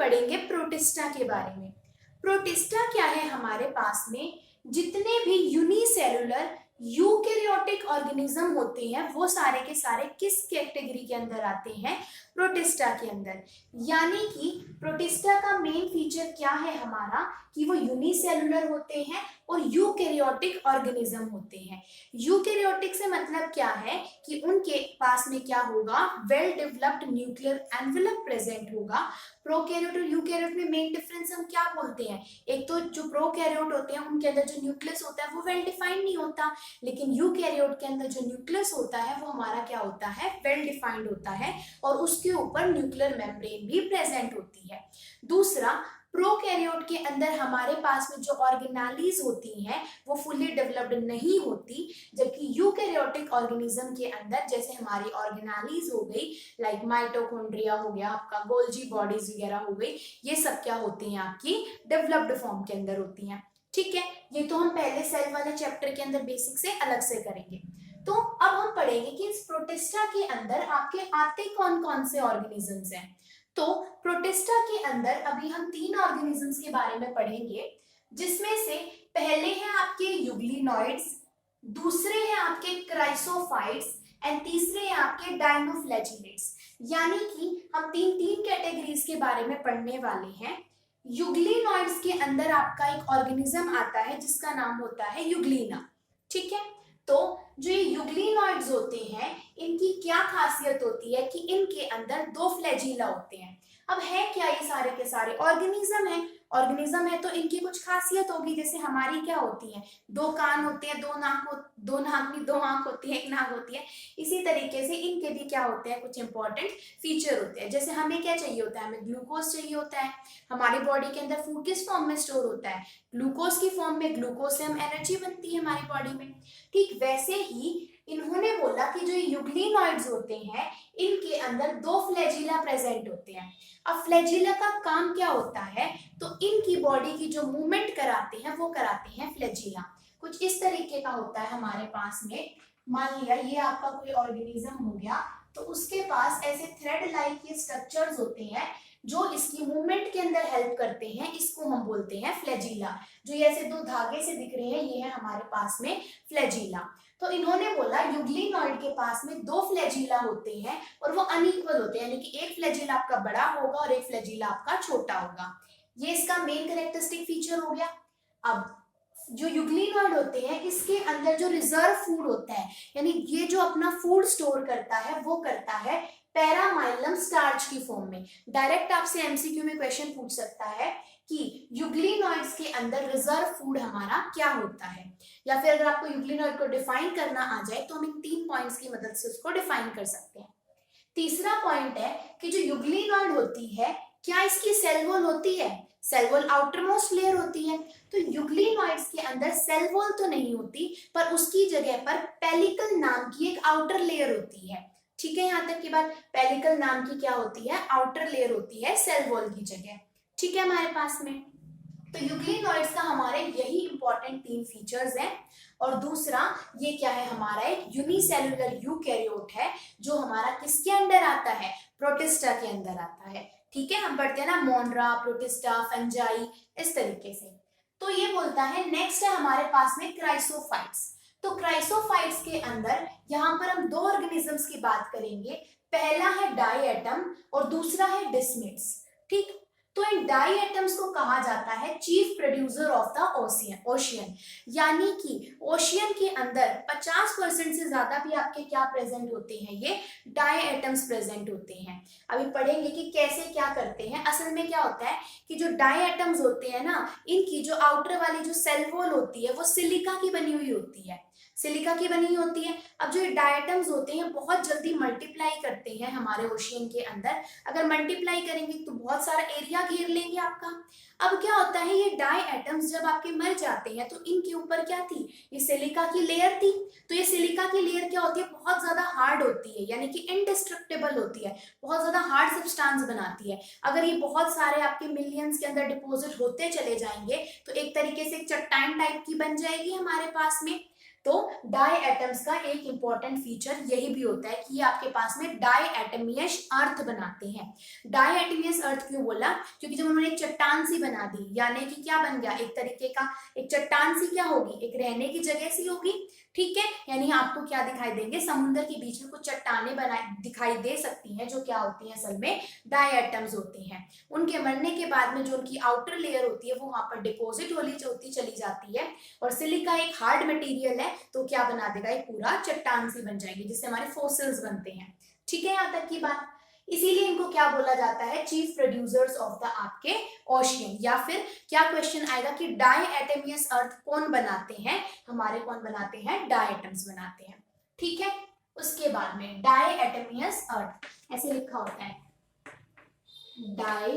पढ़ेंगे प्रोटिस्टा के बारे में। प्रोटिस्टा क्या है हमारे पास में, जितने भी यूनिसेलुलर यूकेरियोटिक ऑर्गेनिज्म होते हैं वो सारे के सारे किस कैटेगरी के अंदर आते हैं, प्रोटिस्टा के अंदर। यानी कि प्रोटिस्टा का मेन फीचर क्या है हमारा, कि वो यूनिसेलुलर होते हैं और यूकेरियोटिक ऑर्गेनिज्म होते हैं। यूकेरियोटिक से मतलब क्या है कि उनके पास में क्या होगा, well developed nuclear envelope present होगा। प्रोकैरियोट और यूकैरियोट में मेन डिफरेंस हम क्या बोलते हैं, एक तो जो प्रोकैरियोट होते हैं उनके अंदर जो न्यूक्लियस होता है वो वेल डिफाइंड नहीं होता, लेकिन यूकैरियोट के अंदर जो न्यूक्लियस होता है वो हमारा क्या होता है, वेल डिफाइंड होता है और उसके ऊपर न्यूक्लियर मेम्ब्रेन भी प्रेजेंट होती है। दूसरा, प्रोकैरियोट के अंदर हमारे पास में जो ऑर्गेनालीज होती हैं वो फुल्ली डेवलप्ड नहीं होती, जबकि यूकैरियोटिक ऑर्गेनिज्म के अंदर जैसे हमारी ऑर्गेनालीज हो गई, लाइक माइटोकॉन्ड्रिया हो गया आपका, गोल्जी बॉडीज वगैरह हो गई, ये सब क्या होती हैं आपकी डेवलप्ड फॉर्म के अंदर होती हैं। ठीक है, ये तो हम पहले सेल वाले चैप्टर के अंदर बेसिक से अलग से करेंगे। तो अब हम पढ़ेंगे कि इस प्रोटिस्टा के अंदर आपके आते कौन कौन से ऑर्गेनिजम्स हैं। तो प्रोटिस्टा के अंदर अभी हम 3 ऑर्गेनिजम्स के बारे में पढ़ेंगे, जिसमें से पहले हैं आपके यूग्लिनॉइड्स, दूसरे हैं आपके क्राइसोफाइट्स एंड तीसरे हैं आपके डायनोफ्लैजिलेट्स। यानी कि हम तीन कैटेगरीज के बारे में पढ़ने वाले हैं। यूग्लिनॉइड्स के अंदर आपका एक ऑर्गेनिज्म आता है जिसका नाम होता है यूग्लिना। ठीक है, तो जो ये यूग्लिनॉइड्स होते हैं इनकी क्या खासियत होती है कि इनके अंदर 2 फ्लैजिला होते हैं। अब है क्या, ये सारे के सारे ऑर्गेनिज्म है तो इनकी कुछ खासियत होगी। जैसे हमारी क्या होती है, 2 कान होते हैं, 2 आंख होती है, 1 नाक होती है। इसी तरीके से इनके भी क्या होते हैं, कुछ इंपॉर्टेंट फीचर होते हैं। जैसे हमें क्या चाहिए होता है, हमें ग्लूकोज चाहिए होता है। हमारी बॉडी के अंदर फूड किस फॉर्म में स्टोर होता है, ग्लूकोज की फॉर्म में। ग्लूकोज से हम एनर्जी बनती है हमारी बॉडी में। ठीक वैसे ही इन्होंने बोला कि जो यूग्लिनॉइड्स होते हैं इनके अंदर 2 फ्लैजिला प्रेजेंट होते हैं। अब फ्लैजिला का काम क्या होता है, तो इनकी बॉडी की जो मूवमेंट कराते हैं वो कराते हैं फ्लैजिला। कुछ इस तरीके का होता है हमारे पास में। मान लिया ये आपका कोई ऑर्गेनिज्म हो गया, तो उसके पास ऐसे थ्रेड लाइक ये स्ट्रक्चर्स होते हैं जो इसकी मूवमेंट के अंदर हेल्प करते हैं, इसको हम बोलते हैं फ्लैजिला। जो ये ऐसे 2 धागे से दिख रहे हैं ये है हमारे पास में फ्लैजिला। तो इन्होंने बोला यूग्लिनॉइड के पास में 2 फ्लैजिला होते हैं और वो अनइक्वल होते हैं, यानी कि एक फ्लैजिला आपका बड़ा होगा और एक फ्लैजिला आपका छोटा होगा। ये इसका मेन कैरेक्टरिस्टिक फीचर हो गया। अब जो यूग्लिनॉइड होते हैं इसके अंदर जो रिजर्व फूड होता है, यानी ये जो अपना फूड स्टोर करता है वो करता है पैरामाइलम स्टार्च की फॉर्म में। डायरेक्ट आपसे एमसीक्यू में क्वेश्चन पूछ सकता है कि यूग्लिनॉइड्स के अंदर रिजर्व फूड हमारा क्या होता है, या फिर अगर आपको यूग्लिनॉइड को डिफाइन करना आ जाए तो हम इन 3 पॉइंट्स की मदद से उसको डिफाइन कर सकते हैं। तीसरा पॉइंट है कि जो यूग्लिनॉइड होती है क्या इसकी सेल वॉल होती है, cell wall outermost layer होती है। तो यूग्लिनॉइड्स के अंदर सेल वॉल तो नहीं होती, पर उसकी जगह पर पेलिकल नाम की एक आउटर लेयर होती है। ठीक है, यहां तक की बात, पेलिकल नाम की क्या होती है, आउटर लेयर होती है सेल वॉल की जगह। ठीक है हमारे पास में, तो यूग्लिनॉइड्स का हमारे यही इंपॉर्टेंट 3 फीचर्स हैं। और दूसरा ये क्या है, हमारा एक यूनिसेलुलर यूकैरियोट है जो हमारा किसके अंदर आता है, प्रोटिस्टा के अंदर आता है। ठीक है, हम पढ़ते हैं ना मोनरा, प्रोटिस्टा, फंजाई, इस तरीके से। तो ये बोलता है, नेक्स्ट है हमारे पास में क्राइसोफाइट्स। तो क्राइसोफाइट्स के अंदर यहाँ पर हम 2 ऑर्गेनिजम्स की बात करेंगे। पहला है डायएटम और दूसरा है डिस्मिड्स। ठीक, तो इन डाई एटम्स को कहा जाता है chief producer of the ocean. यानी कि ओशियन के अंदर 50% से ज्यादा भी आपके क्या प्रेजेंट होते हैं, ये डाई एटम्स प्रेजेंट होते हैं। अभी पढ़ेंगे कि कैसे क्या करते हैं। असल में क्या होता है कि जो डाई एटम्स होते हैं ना, इनकी जो आउटर वाली जो सेल वॉल होती है वो सिलिका की बनी हुई होती है, सिलिका की बनी होती है। अब जो ये डायटम्स होते हैं बहुत जल्दी मल्टीप्लाई करते हैं हमारे ओशियन के अंदर। अगर मल्टीप्लाई करेंगे तो बहुत सारा एरिया घेर लेंगे आपका। अब क्या होता है, ये डाई एटम्स जब आपके मर जाते हैं तो इनके ऊपर क्या थी, ये सिलिका की लेयर थी। तो ये सिलिका की लेयर क्या होती है, बहुत ज्यादा हार्ड होती है, यानी कि इनडिस्ट्रक्टेबल होती है, बहुत ज्यादा हार्ड सब्सटेंस बनाती है। अगर ये बहुत सारे आपके मिलियंस के अंदर डिपॉजिट होते चले जाएंगे तो एक तरीके से एक चट्टान टाइप की बन जाएगी हमारे पास में। तो डाई एटम्स का एक इंपॉर्टेंट फीचर यही भी होता है कि ये आपके पास में डाई एटमियस अर्थ बनाते हैं। डाई एटमियस अर्थ क्यों बोला? क्योंकि जब उन्होंने एक चट्टान सी बना दी, यानी कि क्या बन गया, एक तरीके का एक चट्टान सी क्या होगी, एक रहने की जगह सी होगी, ठीक है। यानी आपको क्या दिखाई देंगे, समुद्र के बीच में कुछ चट्टानें बनाई दिखाई दे सकती हैं, जो क्या होती हैं, असल में डाई एटम्स होती हैं। उनके मरने के बाद में जो उनकी आउटर लेयर होती है वो वहां पर डिपोजिट होती चली जाती है, और सिलिका एक हार्ड मटेरियल है, तो क्या बना देगा, एक पूरा चट्टान सी बन जाएगी, जिससे हमारे फॉसिल्स बनते हैं। ठीक है, यहाँ तक की बात। इसीलिए इनको क्या बोला जाता है, चीफ प्रोड्यूसर्स ऑफ द आपके ओशियन। या फिर क्या क्वेश्चन आएगा कि डाई एटमियस अर्थ कौन बनाते हैं, हमारे कौन बनाते हैं, डाई एटम्स बनाते हैं। ठीक है, उसके बाद में डाई एटमियस अर्थ ऐसे लिखा होता है, डाई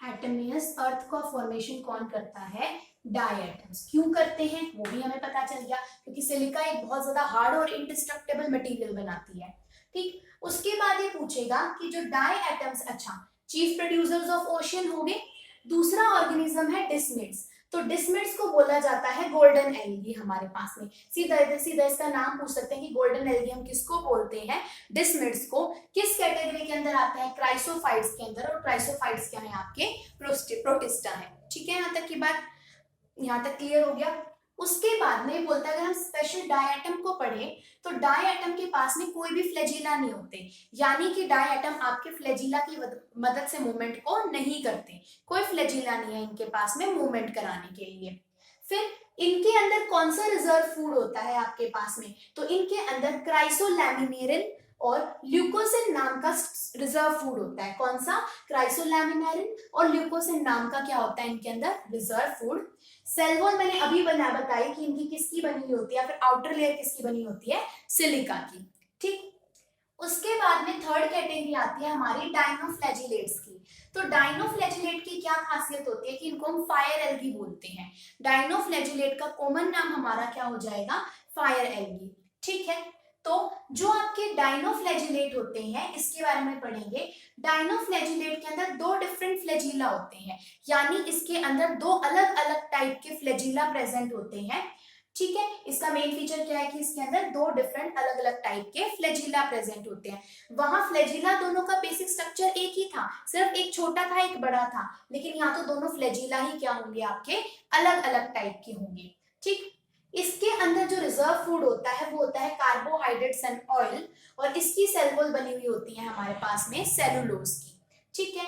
एटमियस अर्थ का फॉर्मेशन कौन करता है, डाई एटम्स। क्यों करते हैं वो भी हमें पता चल गया, क्योंकि सिलिका एक बहुत ज्यादा हार्ड और इंडिस्ट्रक्टेबल मटेरियल बनाती है। ठीक, उसके बाद ये पूछेगा कि जो डाई एटम्स, अच्छा चीफ प्रोड्यूसर्स ऑफ ओशियन हो गए। दूसरा ऑर्गेनिज्म है डिस्मिड्स। तो डिस्मिड्स को बोला जाता है गोल्डन एल्गी। हमारे पास में सीधा सीधा इसका नाम पूछ सकते हैं कि गोल्डन एल्गी हम किसको बोलते हैं, डिस्मिड्स को। किस कैटेगरी के अंदर आते हैं, क्राइसोफाइट्स के अंदर, और क्राइसोफाइट्स क्या है, आपके प्रोटिस्टा है। ठीक है, यहाँ तक की बात, यहाँ तक क्लियर हो गया। उसके बाद में बोलता है अगर हम स्पेशल डायटम को पढ़े तो डायटम के पास में कोई भी फ्लैजिला नहीं होते, यानी कि डायटम आपके फ्लैजिला की मदद से मूवमेंट को नहीं करते, कोई फ्लैजिला नहीं है इनके पास में मूवमेंट कराने के लिए। फिर इनके अंदर कौन सा रिजर्व फूड होता है आपके पास में, तो इनके अंदर क्राइसोलैमिनेरिन और ल्यूकोसिन नाम का रिजर्व फूड होता है। कौन सा, क्राइसोलैमिनेरिन और ल्यूकोसिन नाम का क्या होता है इनके अंदर, रिजर्व फूड। सेल वॉल मैंने अभी बताई कि इनकी किसकी बनी हुई होती है, फिर आउटर लेयर किसकी बनी होती है, सिलिका की। ठीक, उसके बाद में थर्ड कैटेगरी आती है हमारी डाइनोफ्लैजिलेट्स की। तो डाइनोफ्लैजिलेट की क्या खासियत होती है कि इनको हम फायर एल्गी बोलते हैं। डाइनोफ्लैजिलेट का कॉमन नाम हमारा क्या हो जाएगा, फायर एल्गी। ठीक है, तो जो आपके डाइनोफ्लैजिलेट होते हैं इसके बारे में पढ़ेंगे। डाइनोफ्लैजिलेट के अंदर दो डिफरेंट फ्लैजिला होते हैं, यानी इसके अंदर दो अलग अलग टाइप के फ्लैजिला प्रेजेंट होते हैं। ठीक है, इसका मेन फीचर क्या है कि इसके अंदर दो डिफरेंट अलग अलग टाइप के फ्लैजिला प्रेजेंट होते हैं। वहां फ्लैजिला दोनों का बेसिक स्ट्रक्चर एक ही था, सिर्फ एक छोटा था एक बड़ा था, लेकिन यहाँ तो दोनों फ्लैजिला ही क्या होंगे, आपके अलग अलग टाइप के होंगे। ठीक, इसके अंदर जो रिजर्व फूड होता है वो होता है कार्बोहाइड्रेट्स एंड ऑयल, और इसकी सेल वॉल बनी हुई होती है हमारे पास में सेलुलोज की। ठीक है,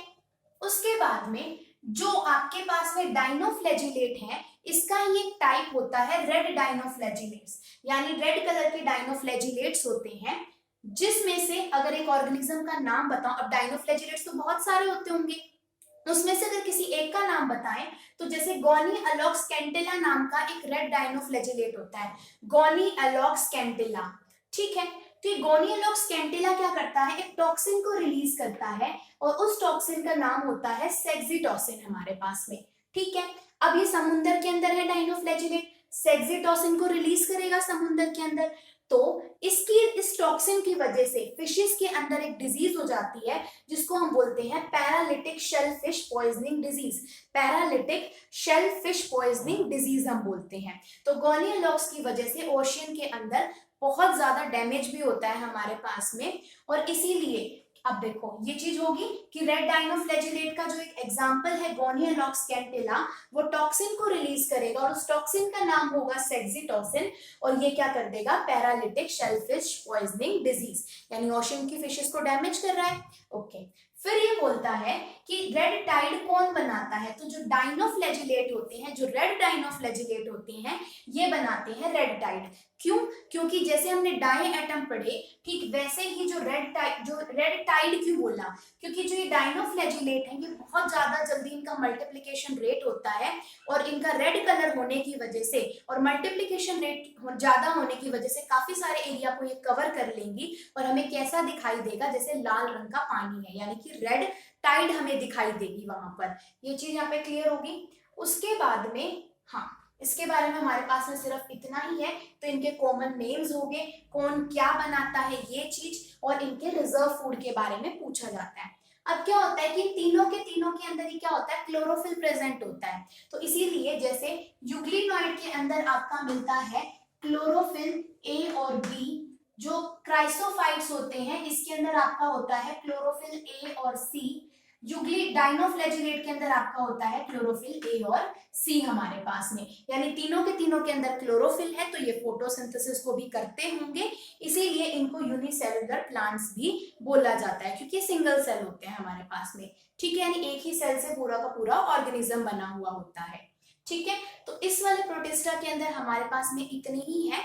उसके बाद में जो आपके पास में डाइनोफ्लैजिलेट है, इसका ही एक टाइप होता है रेड डाइनोफ्लैजिलेट्स, यानी रेड कलर के डाइनोफ्लैजिलेट्स होते हैं, जिसमें से अगर एक ऑर्गेनिज्म का नाम बताऊं, अब डाइनोफ्लैजिलेट्स तो बहुत सारे होते होंगे, उसमें से अगर किसी एक का नाम बताएं तो जैसे गोनी अलोक्स कैंटिला नाम का एक रेड डाइनोफ्लैजिलेट होता है, गोनी अलोक्स कैंटिला। ठीक है, तो ये गोनी अलोक्स कैंटिला क्या करता है, एक टॉक्सिन को रिलीज करता है, और उस टॉक्सिन का नाम होता है सेक्सिटोसिन हमारे पास में। ठीक है, अब ये समुद्र के अंदर है डाइनोफ्लैजिलेट, सेक्सिटोसिन को रिलीज करेगा समुद्र के अंदर, तो इस टॉक्सिन की वजह से फिशेस के अंदर एक डिजीज हो जाती है जिसको हम बोलते हैं paralytic shellfish poisoning disease. Paralytic shellfish poisoning disease हम बोलते हैं। तो गोनियोलॉक्स की वजह से ओशियन के अंदर बहुत ज्यादा डैमेज भी होता है हमारे पास में, और इसीलिए अब देखो ये चीज होगी कि रेड डाइनोफ्लैजिलेट का जो एक एग्जांपल है गोनियोलॉक्स कैंटिला, वो टॉक्सिन को रिलीज करेगा और उस टॉक्सिन का नाम होगा सेक्सिटोसिन, और ये क्या कर देगा, पैरालिटिक शेलफिश पॉइजनिंग डिजीज, यानी ओशन की फिशेस को डैमेज कर रहा है। ओके, फिर ये बोलता है कि रेड टाइड कौन बनाता है, तो जो डाइनोफ्लैजिलेट होते हैं, जो रेड डाइनोफ्लैजिलेट होते हैं, ये बनाते हैं रेड टाइड। क्यों, क्योंकि जैसे हमने डाई एटम पढ़े, ठीक वैसे ही जो रेड टाइड क्यों बोला, क्योंकि जो ये डाइनोफ्लैजिलेट है ये बहुत ज्यादा जल्दी इनका मल्टीप्लिकेशन रेट होता है, और इनका रेड कलर होने की वजह से और मल्टीप्लिकेशन रेट ज्यादा होने की वजह से काफी सारे एरिया को ये कवर कर लेंगी, और हमें कैसा दिखाई देगा, जैसे लाल रंग का पानी है, यानी कि रेड टाइड हमें दिखाई देगी वहां पर। ये चीज यहाँ पे क्लियर होगी। उसके बाद में, हाँ, इसके बारे में हमारे पास में सिर्फ इतना ही है। तो इनके कॉमन नेम्स हो गए, कौन क्या बनाता है ये चीज, और इनके रिजर्व फूड के बारे में पूछा जाता है। अब क्या होता है कि तीनों के अंदर ही क्या होता है, क्लोरोफिल प्रेजेंट होता है। तो इसीलिए जैसे यूग्लिनॉइड के अंदर आपका मिलता है क्लोरोफिल ए और बी। जो क्राइसोफाइट्स होते हैं इसके अंदर आपका होता है क्लोरोफिल ए और सी। जुगली डाइनोफ्लैजिलेट के अंदर आपका होता है क्लोरोफिल ए और सी हमारे पास में, यानी तीनों के तीनों के अंदर क्लोरोफिल है, तो ये फोटोसिंथेसिस को भी करते होंगे, इसीलिए इनको यूनिसेलुलर प्लांट्स भी बोला जाता है, क्योंकि सिंगल सेल होते हैं हमारे पास में। ठीक है, यानी एक ही सेल से पूरा का पूरा ऑर्गेनिज्म बना हुआ होता है। ठीक है, तो इस वाले प्रोटिस्टा के अंदर हमारे पास में इतनी ही है।